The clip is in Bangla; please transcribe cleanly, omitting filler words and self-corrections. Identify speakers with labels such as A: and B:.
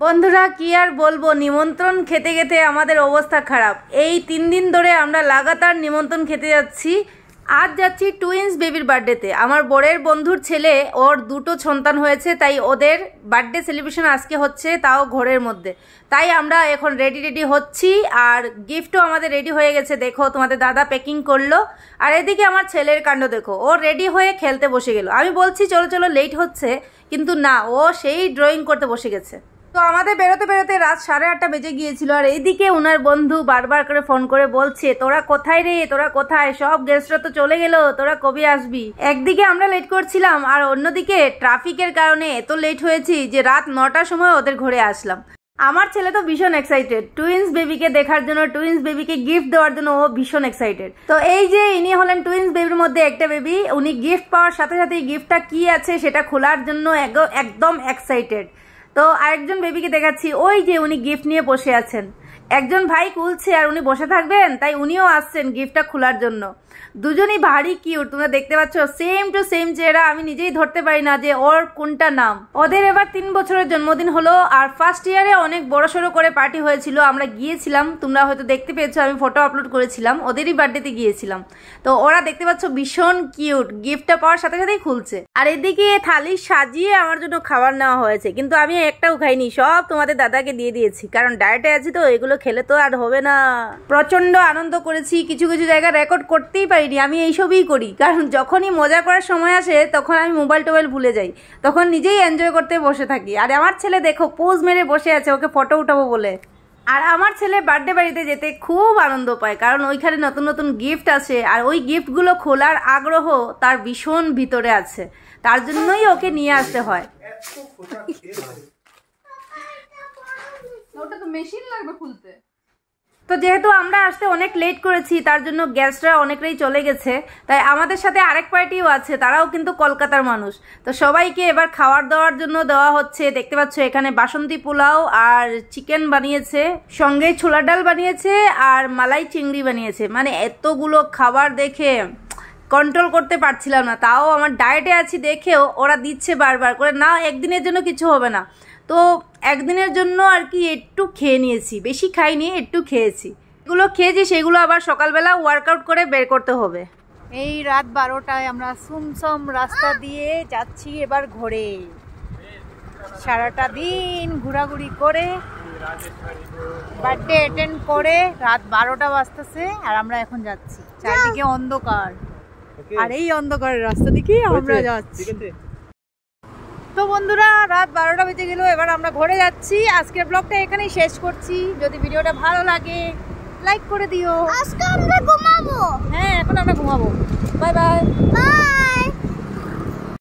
A: বন্ধুরা কি আর বলবো, নিমন্ত্রণ খেতে খেতে আমাদের অবস্থা খারাপ। এই 3 দিন ধরে আমরা লাগাতার নিমন্ত্রণ খেতে যাচ্ছি। আজ যাচ্ছি টুইন্স বেবির বার্থডেতে। আমার বড়ের বন্ধুর ছেলে, ওর 2টো সন্তান হয়েছে, তাই ওদের বার্থডে সেলিব্রেশন আজকে হচ্ছে, তাও ঘরের মধ্যে। তাই আমরা এখন রেডি হচ্ছি, আর গিফটও আমাদের রেডি হয়ে গেছে। দেখো তোমাদের দাদা প্যাকিং করলো, আর এদিকে আমার ছেলের কাণ্ড দেখো, ও রেডি হয়ে খেলতে বসে গেল। আমি বলছি চলো চলো লেট হচ্ছে, কিন্তু না, ও সেই ড্রয়িং করতে বসে গেছে। তো আমাদের বেরোতে রাত 8:30 বেজে গিয়েছিল। আর এইদিকে ওনার বন্ধু বারবার করে ফোন করে বলছে, তোরা কোথায় রে, তোরা কোথায়, সব গেস্টরা তো চলে গেল, তোরা কবে আসবি। একদিকে আমরা লেট করছিলাম, আর অন্যদিকে ট্রাফিকের কারণে এত লেট হয়েছি যে রাত 9টার সময় ওদের ঘরে আসলাম। আমার ছেলে তো ভীষণ এক্সাইটেড টুইন্স বেবিকে দেখার জন্য, টুইন্স বেবিকে গিফট দেওয়ার জন্য ও ভীষণ এক্সাইটেড। তো এই যে ইনি হলেন টুইন্স বেবির মধ্যে একটা বেবি। উনি গিফট পাওয়ার সাথে সাথে গিফটটা কি আছে সেটা খোলার জন্য একদম এক্সাইটেড। তো আরেকজন বেবিকে দেখাচ্ছি, ওই যে উনি গিফট নিয়ে বসে আছেন। একজন ভাই খুলছে আর উনি বসে থাকবেন, তাই উনিও আসছেন গিফটটা খোলার জন্য। দুজনই ভারী কিউট, তোমরা দেখতে পাচ্ছ, সেম টু সেম চেহারা। আমি নিজেই ধরতে পারি না যে ওর কোনটা নাম। ওদের এবার 3 বছরের জন্মদিন হলো, আর ফার্স্ট ইয়ারে অনেক বড়সড় করে পার্টি হয়েছিল, আমরা গিয়েছিলাম, তোমরা হয়তো দেখতে পেয়েছো, আমি ফটো আপলোড করেছিলাম, ওদেরই বার্থডেতে গিয়েছিলাম। তো ওরা দেখতে পাচ্ছ ভীষণ কিউট, গিফটটা পাওয়ার সাথে সাথেই খুলছে। আর এদিকে থালি সাজিয়ে আমার জন্য খাবার নেওয়া হয়েছে, কিন্তু আমি একটাও খাইনি, সব তোমাদের দাদাকে দিয়ে দিয়েছি, কারণ ডায়েটে আছি তো, এগুলো খেলে তো আর হবে না। প্রচন্ড আনন্দ করেছি, কিছু কিছু জায়গায় রেকর্ড করতেই পারিনি। আমি এইসবই করি, কারণ যখনই মজা করার সময় আসে তখন আমি মোবাইল টোবাইল ভুলে যাই, তখন নিজেই এনজয় করতে বসে থাকি। আর আমার ছেলে দেখো পোজ মেরে বসে আছে, ওকে ফটো উঠাবো বলে। আর আমার ছেলে বার্থডে বাড়িতে যেতে খুব আনন্দ পায়, কারণ ওইখানে নতুন নতুন গিফট আছে, আর ওই গিফটগুলো খোলার আগ্রহ তার ভীষণ ভিতরে আছে, তার জন্যই ওকে নিয়ে আসতে হয়।
B: ওটা তো মেশিন লাগবে খুলতে।
A: তো যেহেতু আমরা আসতে অনেক লেট করেছি, তার জন্য গ্যাসটা অনেকটাই চলে গেছে, তাই আমাদের সাথে আরেক পার্টিও আছে, তারাও কিন্তু কলকাতার মানুষ। তো সবাইকে এবার খাবার দেওয়ার জন্য দেওয়া হচ্ছে। দেখতে পাচ্ছ এখানে বাসন্তী পোলাও আর চিকেন বানিয়েছে, সঙ্গে ছোলার ডাল বানিয়েছে, আর মালাই চিংড়ি বানিয়েছে। মানে এতগুলো খাবার দেখে কন্ট্রোল করতে পারছিলাম না, তাও আমার ডায়েটে আছি দেখেও ওরা দিচ্ছে বারবার করে, না একদিনের জন্য কিছু হবে না। তো একদিনের জন্য আর কি একটু খেয়ে নিয়েছি, বেশি খাইনি, একটু খেয়েছি। এগুলো খেয়েছি, সেগুলো আবার সকালবেলা ওয়ার্কআউট করে বের করতে হবে।
B: এই রাত 12টায় আমরা সুমসম রাস্তা দিয়ে যাচ্ছি এবার ঘরে। সারাটা দিন ঘোরাঘুরি করে বার্থডে অ্যাটেন্ড করে রাত 12টা বাজতেছে, আর আমরা এখন যাচ্ছি। চারিদিকে অন্ধকার, আর এই অন্ধকারের রাস্তা দিকেই আমরা যাচ্ছি। তো বন্ধুরা, রাত 12টা বেজে গেল, এবার আমরা ঘরে যাচ্ছি। আজকের ব্লগটা এখানেই শেষ করছি। যদি ভিডিওটা ভালো লাগে লাইক করে দিও।
C: আজকে আমরা ঘুমাবো।
B: হ্যাঁ, এখন আমরা ঘুমাবো। Bye bye.